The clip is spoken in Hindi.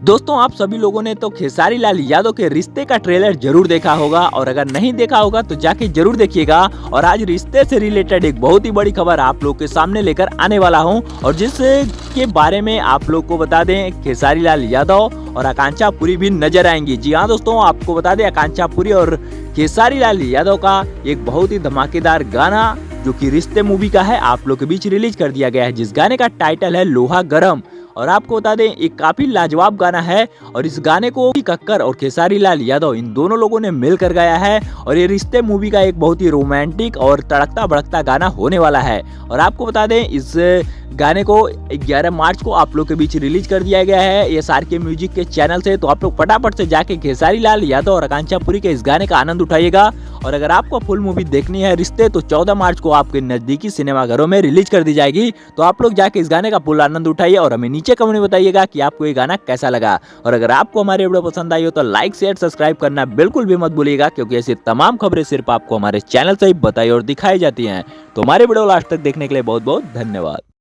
दोस्तों आप सभी लोगों ने तो खेसारी लाल यादव के रिश्ते का ट्रेलर जरूर देखा होगा और अगर नहीं देखा होगा तो जाके जरूर देखिएगा। और आज रिश्ते से रिलेटेड एक बहुत ही बड़ी खबर आप लोग के सामने लेकर आने वाला हूं और जिसके बारे में आप लोग को बता दें खेसारी लाल यादव और आकांक्षा पुरी भी नजर आएंगी। जी हाँ दोस्तों, आपको बता दें आकांक्षा पुरी और खेसारी लाल यादव का एक बहुत ही धमाकेदार गाना जो कि रिश्ते मूवी का है आप लोग के बीच रिलीज कर दिया गया है, जिस गाने का टाइटल है लोहा गरम। और आपको बता दें एक काफी लाजवाब गाना है और इस गाने को कक्कर और खेसारी लाल यादव इन दोनों लोगों ने मिलकर गाया है और ये रिश्ते मूवी का एक बहुत ही रोमांटिक और तड़कता भड़कता गाना होने वाला है। और आपको बता दें इस गाने को 11 मार्च को आप लोग के बीच रिलीज कर दिया गया है SRK म्यूजिक के चैनल से। तो आप लोग फटाफट से जाके खेसारी लाल यादव और आकांक्षा पुरी के इस गाने का आनंद उठाइएगा। और अगर आपको फुल मूवी देखनी है रिश्ते तो 14 मार्च को आपके नजदीकी सिनेमाघरों में रिलीज कर दी जाएगी। तो आप लोग जाके इस गाने का फुल आनंद उठाइए और हमें नीचे कमेंट में बताइएगा कि आपको ये गाना कैसा लगा। और अगर आपको हमारी वीडियो पसंद आई हो तो लाइक शेयर सब्सक्राइब करना बिल्कुल भी मत भूलिएगा, क्योंकि ऐसी तमाम खबरें सिर्फ आपको हमारे चैनल से ही बताई और दिखाई जाती हैं। तो हमारे वीडियो लास्ट तक देखने के लिए बहुत बहुत धन्यवाद।